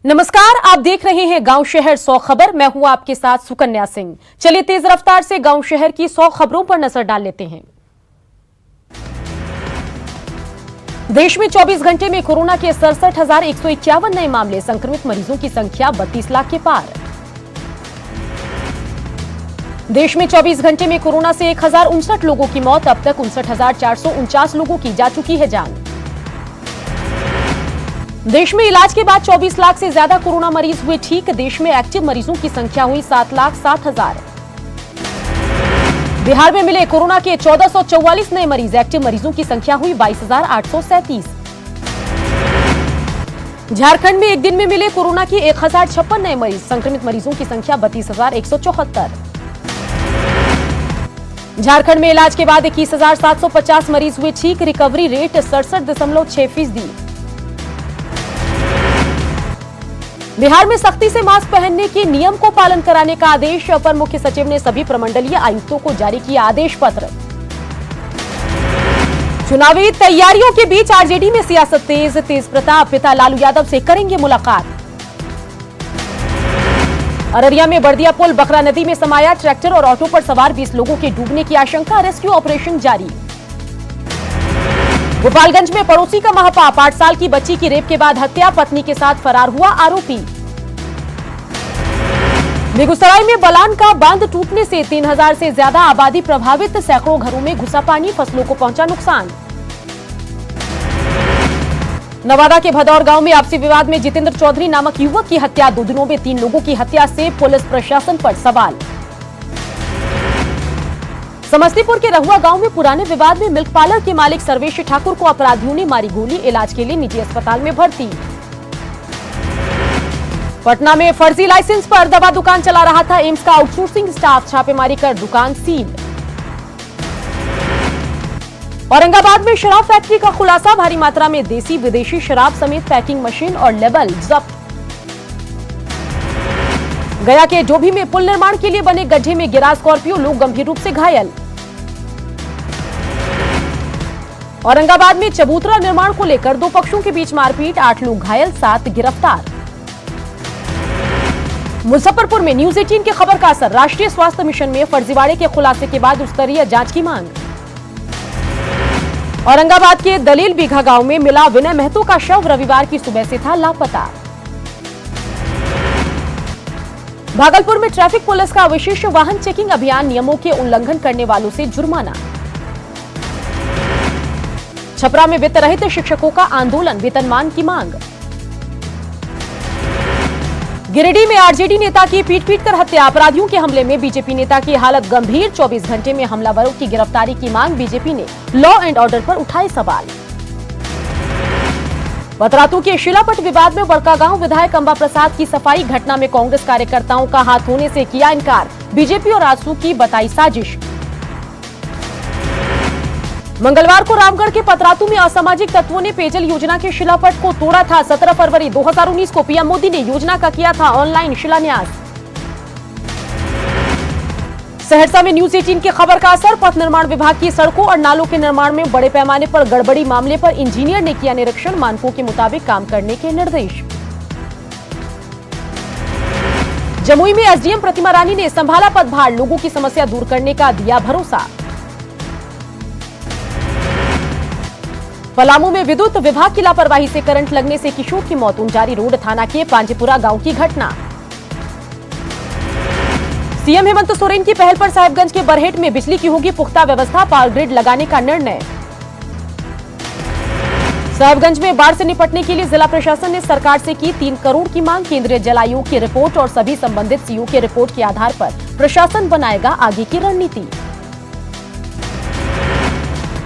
नमस्कार, आप देख रहे हैं गांव शहर 100 खबर। मैं हूं आपके साथ सुकन्या सिंह। चलिए तेज रफ्तार से गांव शहर की 100 खबरों पर नजर डाल लेते हैं। देश में 24 घंटे में कोरोना के 67,151 नए मामले, संक्रमित मरीजों की संख्या 32 लाख के पार। देश में 24 घंटे में कोरोना से 1059 लोगों की मौत, अब तक 59,449 लोगों की जा चुकी है जान। देश में इलाज के बाद 24 लाख से ज्यादा कोरोना मरीज हुए ठीक। देश में एक्टिव मरीजों की संख्या हुई 7,07,000। बिहार में मिले कोरोना के 1444 नए मरीज, एक्टिव मरीजों की संख्या हुई 22,837। झारखंड में एक दिन में मिले कोरोना के 1,056 नए मरीज, संक्रमित मरीजों की संख्या 32,174। झारखंड में इलाज के बाद 21,750 मरीज हुए ठीक। Recovery rate 67.6%। बिहार में सख्ती से मास्क पहनने के नियम को पालन कराने का आदेश, अपर मुख्य सचिव ने सभी प्रमंडलीय आयुक्तों को जारी किया आदेश पत्र। चुनावी तैयारियों के बीच आरजेडी में सियासत तेज, तेज प्रताप पिता लालू यादव से करेंगे मुलाकात। अररिया में बर्दिया पुल बकरा नदी में समाया, ट्रैक्टर और ऑटो पर सवार 20 लोगों के डूबने की आशंका, रेस्क्यू ऑपरेशन जारी। गोपालगंज में पड़ोसी का महापाप, 8 साल की बच्ची की रेप के बाद हत्या, पत्नी के साथ फरार हुआ आरोपी। बेगूसराय में बलान का बांध टूटने से 3,000 से ज्यादा आबादी प्रभावित, सैकड़ों घरों में घुसा पानी, फसलों को पहुंचा नुकसान। नवादा के भदौर गांव में आपसी विवाद में जितेंद्र चौधरी नामक युवक की हत्या, 2 दिनों में 3 लोगों की हत्या से पुलिस प्रशासन पर सवाल। समस्तीपुर के रहुआ गांव में पुराने विवाद में मिल्क पार्लर के मालिक सर्वेश ठाकुर को अपराधियों ने मारी गोली, इलाज के लिए निजी अस्पताल में भर्ती। पटना में फर्जी लाइसेंस पर दवा दुकान चला रहा था एम्स का आउटसोर्सिंग स्टाफ, छापेमारी कर दुकान सील। औरंगाबाद में शराब फैक्ट्री का खुलासा, भारी मात्रा में देसी विदेशी शराब समेत पैकिंग मशीन और लेबल जब्त। गया के डोभी में पुल निर्माण के लिए बने गड्ढे में गिरा स्कॉर्पियो, लोग गंभीर रूप से घायल। औरंगाबाद में चबूतरा निर्माण को लेकर 2 पक्षों के बीच मारपीट, 8 लोग घायल, 7 गिरफ्तार। मुजफ्फरपुर में न्यूज 18 की खबर का असर, राष्ट्रीय स्वास्थ्य मिशन में फर्जीवाड़े के खुलासे के बाद उच्चस्तरीय जांच की मांग। औरंगाबाद के दलील बीघा गांव में मिला विनय महतो का शव, रविवार की सुबह से था लापता। भागलपुर में ट्रैफिक पुलिस का विशेष वाहन चेकिंग अभियान, नियमों के उल्लंघन करने वालों से जुर्माना। छपरा में वित्त रहित शिक्षकों का आंदोलन, वेतनमान की मांग। गिरिडीह में आरजेडी नेता की पीट कर हत्या, अपराधियों के हमले में बीजेपी नेता की हालत गंभीर, 24 घंटे में हमलावरों की गिरफ्तारी की मांग, बीजेपी ने लॉ एंड ऑर्डर पर उठाए सवाल। पतरातू के शिलापट विवाद में बड़कागांव विधायक अंबा प्रसाद की सफाई, घटना में कांग्रेस कार्यकर्ताओं का हाथ होने से किया इनकार, बीजेपी और आजसू की बताई साजिश। मंगलवार को रामगढ़ के पतरातू में असामाजिक तत्वों ने पेयजल योजना के शिलापट को तोड़ा था। 17 फरवरी 2019 को पीएम मोदी ने योजना का किया था ऑनलाइन शिलान्यास। सहरसा में न्यूज 18 की खबर का असर, पथ निर्माण विभाग की सड़कों और नालों के निर्माण में बड़े पैमाने पर गड़बड़ी मामले पर इंजीनियर ने किया निरीक्षण, मानकों के मुताबिक काम करने के निर्देश। जमुई में एसडीएम प्रतिमा रानी ने संभाला पदभार, लोगों की समस्या दूर करने का दिया भरोसा। पलामू में विद्युत विभाग की लापरवाही से करंट लगने से किशोर की मौत, उंजारी रोड थाना के पांजेपुरा गांव की घटना। सीएम हेमंत सोरेन की पहल पर साहिबगंज के बरहेट में बिजली की होगी पुख्ता व्यवस्था, पावर ग्रिड लगाने का निर्णय। साहिबगंज में बाढ़ से निपटने के लिए जिला प्रशासन ने सरकार से की 3 करोड़ की मांग, केंद्रीय जल आयोग की रिपोर्ट और सभी संबंधित सीओ की रिपोर्ट के आधार पर प्रशासन बनाएगा आगे की रणनीति।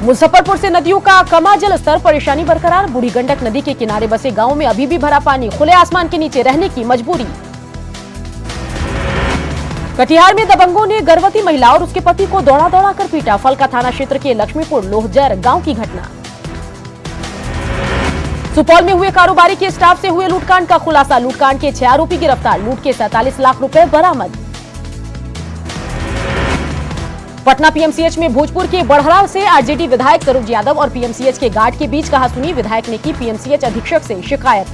मुजफ्फरपुर से नदियों का कमा जल स्तर, परेशानी बरकरार, बूढ़ी गंडक नदी के किनारे बसे गांवों में अभी भी भरा पानी, खुले आसमान के नीचे रहने की मजबूरी। कटिहार में दबंगों ने गर्भवती महिला और उसके पति को दौड़ा दौड़ा कर पीटा, फलका थाना क्षेत्र के लक्ष्मीपुर लोहजर गांव की घटना। सुपौल में हुए कारोबारी के स्टाफ से हुए लूटकांड का खुलासा, लूटकांड के 6 आरोपी गिरफ्तार, लूट के 47 लाख रुपए बरामद। पटना पीएमसीएच में भोजपुर के बड़हरा से आरजेडी विधायक सरोज यादव और पीएमसीएच के गार्ड के बीच कहासुनी, विधायक ने की पीएमसीएच अधीक्षक से शिकायत।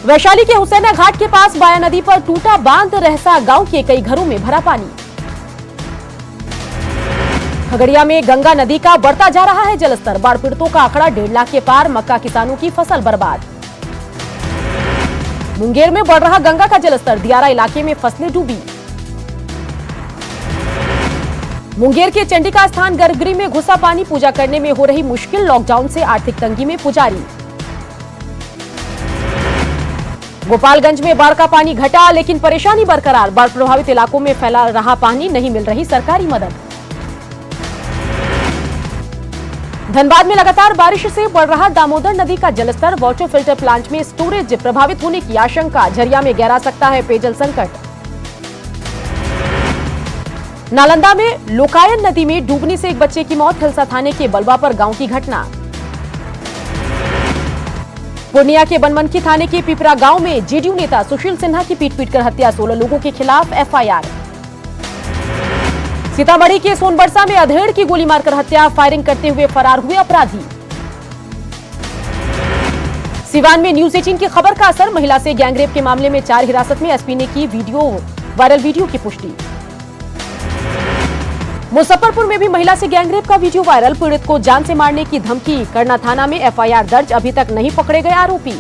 वैशाली के हुसैना घाट के पास बाया नदी पर टूटा बांध, रहसा गांव के कई घरों में भरा पानी। खगड़िया में गंगा नदी का बढ़ता जा रहा है जलस्तर, बाढ़ पीड़ितों का आंकड़ा 1.5 लाख के पार, मक्का किसानों की फसल बर्बाद। मुंगेर में बढ़ रहा गंगा का जलस्तर, दियारा इलाके में फसलें डूबी। मुंगेर के चंडिका स्थान गर्भगृह में घुसा पानी, पूजा करने में हो रही मुश्किल, लॉकडाउन से आर्थिक तंगी में पुजारी। गोपालगंज में बाढ़ का पानी घटा लेकिन परेशानी बरकरार, बाढ़ प्रभावित इलाकों में फैला रहा पानी, नहीं मिल रही सरकारी मदद। धनबाद में लगातार बारिश से बढ़ रहा दामोदर नदी का जलस्तर, वाटर फिल्टर प्लांट में स्टोरेज प्रभावित होने की आशंका, झरिया में गहरा सकता है पेयजल संकट। नालंदा में लोकायन नदी में डूबने से एक बच्चे की मौत, हिलसा थाने के बलवापर गांव की घटना। पूर्णिया के बनमनखी थाने के पिपरा गांव में जेडीयू नेता सुशील सिन्हा की पीट-पीट कर हत्या, 16 लोगों के खिलाफ एफआईआर। सीतामढ़ी के सोनबरसा में अधेड़ की गोली मारकर हत्या, फायरिंग करते हुए फरार हुए अपराधी। सिवान में न्यूज 18 की खबर का असर, महिला से गैंगरेप के मामले में 4 हिरासत में, एसपी ने की वायरल वीडियो की पुष्टि। मुजफ्फरपुर में भी महिला से गैंगरेप का वीडियो वायरल, पीड़ित को जान से मारने की धमकी, करना थाना में एफआईआर दर्ज, अभी तक नहीं पकड़े गए आरोपी।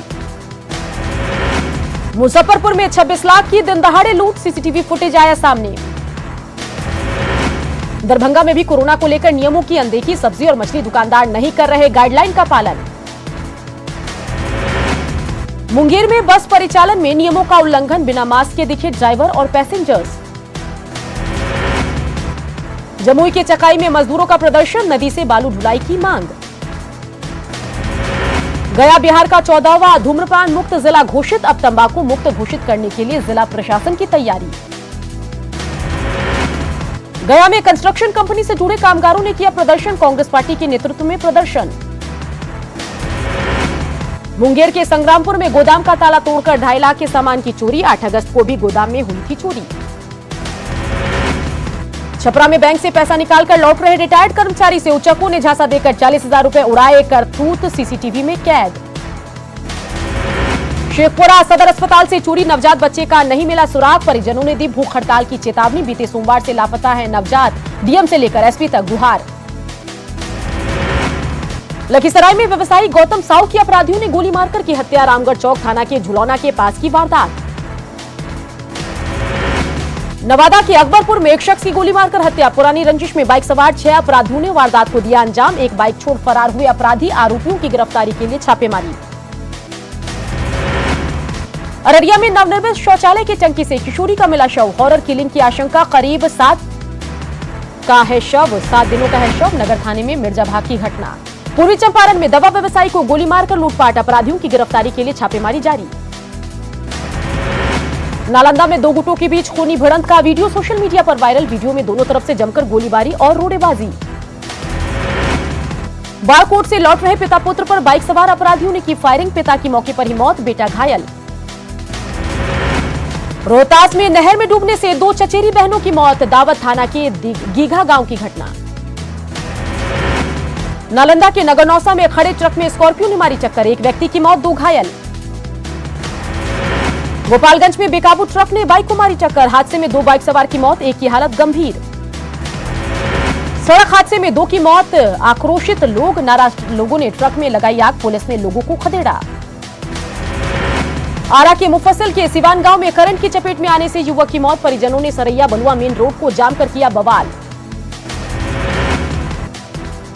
मुजफ्फरपुर में 26 लाख की दिन दहाड़े लूट, सीसीटीवी फुटेज आया सामने। दरभंगा में भी कोरोना को लेकर नियमों की अनदेखी, सब्जी और मछली दुकानदार नहीं कर रहे गाइडलाइन का पालन। मुंगेर में बस परिचालन में नियमों का उल्लंघन, बिना मास्क के दिखे ड्राइवर और पैसेंजर्स। जमुई के चकाई में मजदूरों का प्रदर्शन, नदी से बालू ढुलाई की मांग। गया बिहार का 14वां धूम्रपान मुक्त जिला घोषित, अब तंबाकू मुक्त घोषित करने के लिए जिला प्रशासन की तैयारी। गया में कंस्ट्रक्शन कंपनी से जुड़े कामगारों ने किया प्रदर्शन, कांग्रेस पार्टी के नेतृत्व में प्रदर्शन। मुंगेर के संग्रामपुर में गोदाम का ताला तोड़कर 2.5 लाख के सामान की चोरी, 8 अगस्त को भी गोदाम में हुई थी चोरी। छपरा में बैंक से पैसा निकालकर लौट रहे रिटायर्ड कर्मचारी से उचक्कों ने झांसा देकर 40,000 रुपए उड़ाए, करतूत सीसीटीवी में कैद। शेखपुरा सदर अस्पताल से चोरी नवजात बच्चे का नहीं मिला सुराग, परिजनों ने दी भूख हड़ताल की चेतावनी, बीते सोमवार से लापता है नवजात, डीएम से लेकर एसपी तक गुहार। लखीसराय में व्यवसायी गौतम साहू की अपराधियों ने गोली मारकर की हत्या, रामगढ़ चौक थाना के झुलौना के पास की वारदात। नवादा के अकबरपुर में एक शख्स की गोली मारकर हत्या, पुरानी रंजिश में बाइक सवार 6 अपराधियों ने वारदात को दिया अंजाम, एक बाइक छोड़ फरार हुए अपराधी, आरोपियों की गिरफ्तारी के लिए छापेमारी। अररिया में नवनिर्मित शौचालय की टंकी से किशोरी का मिला शव, हॉरर किलिंग की आशंका, करीब 7 दिनों का है शव, नगर थाने में मिर्जाभाग की घटना। पूर्वी चंपारण में दवा व्यवसायी को गोली मारकर लूटपाट, अपराधियों की गिरफ्तारी के लिए छापेमारी जारी। नालंदा में 2 गुटों के बीच खूनी भिड़ंत का वीडियो सोशल मीडिया पर वायरल, वीडियो में दोनों तरफ से जमकर गोलीबारी और रोड़ेबाजी। बाड़कोट से लौट रहे पिता पुत्र पर बाइक सवार अपराधियों ने की फायरिंग, पिता की मौके पर ही मौत, बेटा घायल। रोहतास में नहर में डूबने से 2 चचेरी बहनों की मौत, दावत थाना के गीघा गांव की घटना। नालंदा के नगरनौसा में खड़े ट्रक में स्कॉर्पियो ने मारी टक्कर, एक व्यक्ति की मौत, 2 घायल। गोपालगंज में बेकाबू ट्रक ने बाइक को मारी टक्कर, हादसे में 2 बाइक सवार की मौत, एक की हालत गंभीर। सड़क हादसे में 2 की मौत, आक्रोशित लोग, नाराज लोगों ने ट्रक में लगाई आग, पुलिस ने लोगों को खदेड़ा। आरा के मुफस्सिल के सिवान गांव में करंट की चपेट में आने से युवक की मौत, परिजनों ने सरैया बलुआ मेन रोड को जाम कर किया बवाल।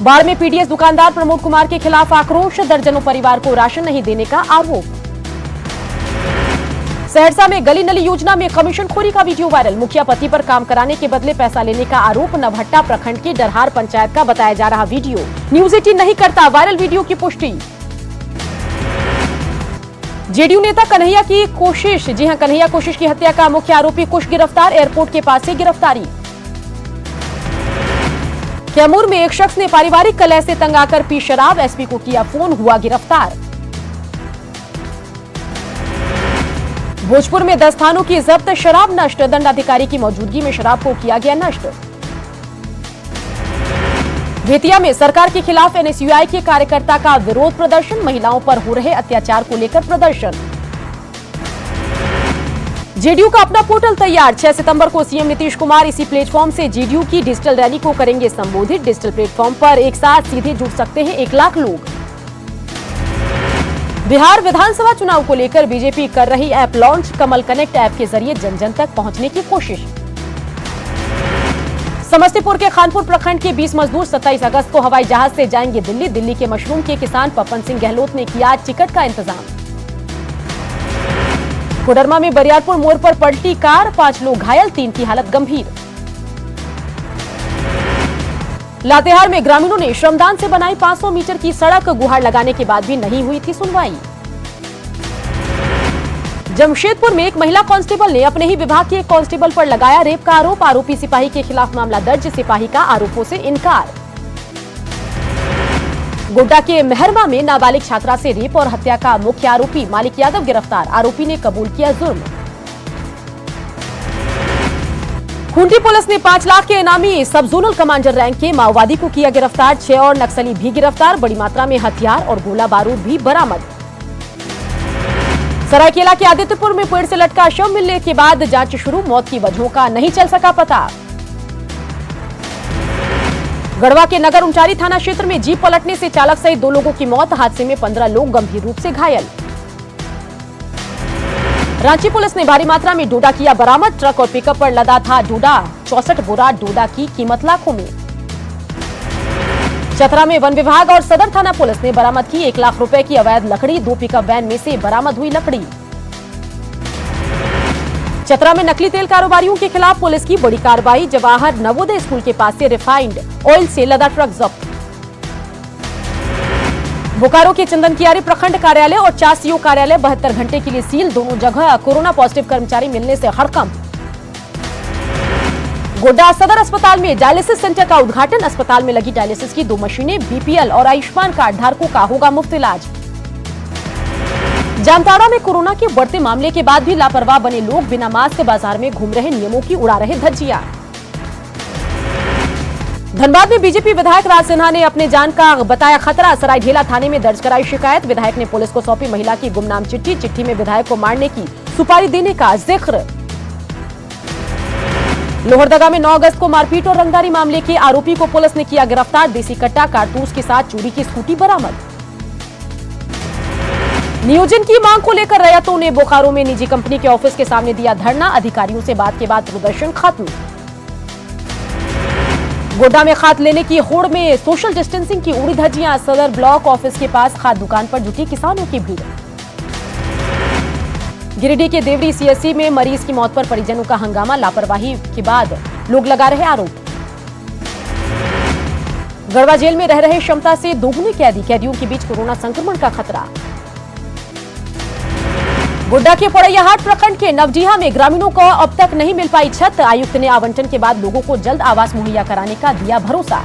बाढ़ में पीडीएस दुकानदार प्रमोद कुमार के खिलाफ आक्रोश, दर्जनों परिवार को राशन नहीं देने का आरोप। सहरसा में गली नली योजना में कमीशनखोरी का वीडियो वायरल, मुखिया पति पर काम कराने के बदले पैसा लेने का आरोप, नवहट्टा प्रखंड की डरहार पंचायत का बताया जा रहा वीडियो, न्यूज 18 नहीं करता, वायरल वीडियो की पुष्टि। जेडीयू नेता कन्हैया की कोशिश, जी हां, कन्हैया कोशिश की हत्या का मुख्य आरोपी कुश गिरफ्तार, एयरपोर्ट के पास से गिरफ्तारी। कैमूर में एक शख्स ने पारिवारिक कलह से तंग आकर पी शराब, एसपी को किया फोन, हुआ गिरफ्तार। भोजपुर में 10 थानों की जब्त शराब नष्ट, दंडाधिकारी की मौजूदगी में शराब को किया गया नष्ट। बेतिया में सरकार के खिलाफ एनएसयूआई के कार्यकर्ता का विरोध प्रदर्शन, महिलाओं पर हो रहे अत्याचार को लेकर प्रदर्शन। जेडीयू का अपना पोर्टल तैयार। 6 सितंबर को सीएम नीतीश कुमार इसी प्लेटफॉर्म से जेडीयू की डिजिटल रैली को करेंगे संबोधित। डिजिटल प्लेटफॉर्म पर एक साथ सीधे जुड़ सकते हैं 1 लाख लोग। बिहार विधानसभा चुनाव को लेकर बीजेपी कर रही ऐप लॉन्च। कमल कनेक्ट ऐप के जरिए जन जन तक पहुंचने की कोशिश। समस्तीपुर के खानपुर प्रखंड के 20 मजदूर 27 अगस्त को हवाई जहाज से जाएंगे दिल्ली। दिल्ली के मशरूम के किसान पवन सिंह गहलोत ने किया टिकट का इंतजाम। कोडरमा में बरियारपुर मोड़ पर पलटी कार, 5 लोग घायल, 3 की हालत गंभीर। लातेहार में ग्रामीणों ने श्रमदान से बनाई 500 मीटर की सड़क। गुहार लगाने के बाद भी नहीं हुई थी सुनवाई। जमशेदपुर में एक महिला कांस्टेबल ने अपने ही विभाग के एक कांस्टेबल पर लगाया रेप का आरोप। आरोपी सिपाही के खिलाफ मामला दर्ज। सिपाही का आरोपों से इनकार। गोड्डा के मेहरमा में नाबालिग छात्रा से रेप और हत्या का मुख्य आरोपी मालिक यादव गिरफ्तार। आरोपी ने कबूल किया जुर्म। खूंटी पुलिस ने 5 लाख के इनामी सब जोनल कमांडर रैंक के माओवादी को किया गिरफ्तार। 6 और नक्सली भी गिरफ्तार। बड़ी मात्रा में हथियार और गोला बारूद भी बरामद। सरायकेला के आदित्यपुर में पेड़ से लटका शव मिलने के बाद जांच शुरू। मौत की वजहों का नहीं चल सका पता। गढ़वा के नगर उंचारी थाना क्षेत्र में जीप पलटने से चालक सहित 2 लोगों की मौत। हादसे में 15 लोग गंभीर रूप से घायल। रांची पुलिस ने भारी मात्रा में डोडा किया बरामद। ट्रक और पिकअप पर लदा था डोडा। 64 बोरा डोडा की कीमत लाखों में। चतरा में वन विभाग और सदर थाना पुलिस ने बरामद की 1 लाख रुपए की अवैध लकड़ी। 2 पिकअप वैन में से बरामद हुई लकड़ी। चतरा में नकली तेल कारोबारियों के खिलाफ पुलिस की बड़ी कार्रवाई। जवाहर नवोदय स्कूल के पास से रिफाइंड ऑयल से लदा ट्रक जब्त। बोकारो के चंदनकियारी प्रखंड कार्यालय और चासीओ कार्यालय 72 घंटे के लिए सील। दोनों जगह कोरोना पॉजिटिव कर्मचारी मिलने से हड़कंप। गोड्डा सदर अस्पताल में डायलिसिस सेंटर का उद्घाटन। अस्पताल में लगी डायलिसिस की 2 मशीनें। बीपीएल और आयुष्मान कार्ड धारकों का होगा मुफ्त इलाज। जामताड़ा में कोरोना के बढ़ते मामले के बाद भी लापरवाह बने लोग बिना मास्क बाजार में घूम रहे, नियमों की उड़ा रहे धज्जियां। धनबाद में बीजेपी विधायक राज सिन्हा ने अपने जान का बताया खतरा। सरायढेला थाने में दर्ज कराई शिकायत। विधायक ने पुलिस को सौंपी महिला की गुमनाम चिट्ठी। चिट्ठी में विधायक को मारने की सुपारी देने का जिक्र। लोहरदगा में 9 अगस्त को मारपीट और रंगदारी मामले के आरोपी को पुलिस ने किया गिरफ्तार। देसी कट्टा कारतूस के साथ चोरी की स्कूटी बरामद। नियोजन की मांग को लेकर रैयतों ने बोकारो में निजी कंपनी के ऑफिस के सामने दिया धरना। अधिकारियों से बात के बाद प्रदर्शन खत्म। गोड्डा में खाद लेने की होड़ में सोशल डिस्टेंसिंग की उड़ी धज्जियां। सदर ब्लॉक ऑफिस के पास खाद दुकान पर जुटी किसानों की भीड़। गिरिडीह के देवरी सीएससी में मरीज की मौत पर परिजनों का हंगामा। लापरवाही के बाद लोग लगा रहे आरोप। गढ़वा जेल में रह रहे क्षमता से दोगुने कैदी। कैदियों के बीच कोरोना संक्रमण का खतरा। गोड्डा के पड़ैयाहाट प्रखंड के नवडीहा में ग्रामीणों को अब तक नहीं मिल पाई छत। आयुक्त ने आवंटन के बाद लोगों को जल्द आवास मुहैया कराने का दिया भरोसा।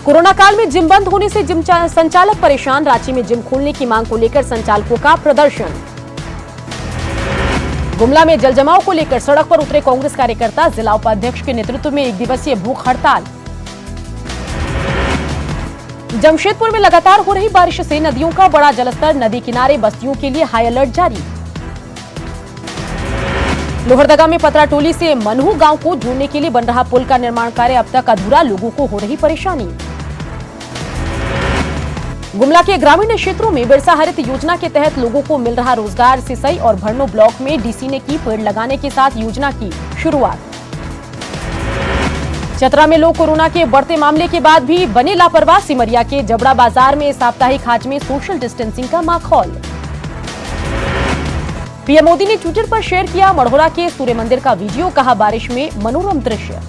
कोरोना काल में जिम बंद होने से जिम संचालक परेशान। रांची में जिम खोलने की मांग को लेकर संचालकों का प्रदर्शन। गुमला में जल जमाव को लेकर सड़क पर उतरे कांग्रेस कार्यकर्ता। जिला उपाध्यक्ष के नेतृत्व में 1 दिवसीय भूख हड़ताल। जमशेदपुर में लगातार हो रही बारिश से नदियों का बड़ा जलस्तर। नदी किनारे बस्तियों के लिए हाई अलर्ट जारी। लोहरदगा में पतराटोली से मनहू गांव को जोड़ने के लिए बन रहा पुल का निर्माण कार्य अब तक अधूरा। लोगों को हो रही परेशानी। गुमला के ग्रामीण क्षेत्रों में बिरसा हरित योजना के तहत लोगों को मिल रहा रोजगार। सिसई और भरनो ब्लॉक में डीसी ने की पेड़ लगाने के साथ योजना की शुरुआत। चतरा में लोग कोरोना के बढ़ते मामले के बाद भी बने लापरवाह। सिमरिया के जबड़ा बाजार में साप्ताहिक हाट में सोशल डिस्टेंसिंग का माहौल। पीएम मोदी ने ट्विटर पर शेयर किया मढ़ौरा के सूर्य मंदिर का वीडियो। कहा बारिश में मनोरम दृश्य।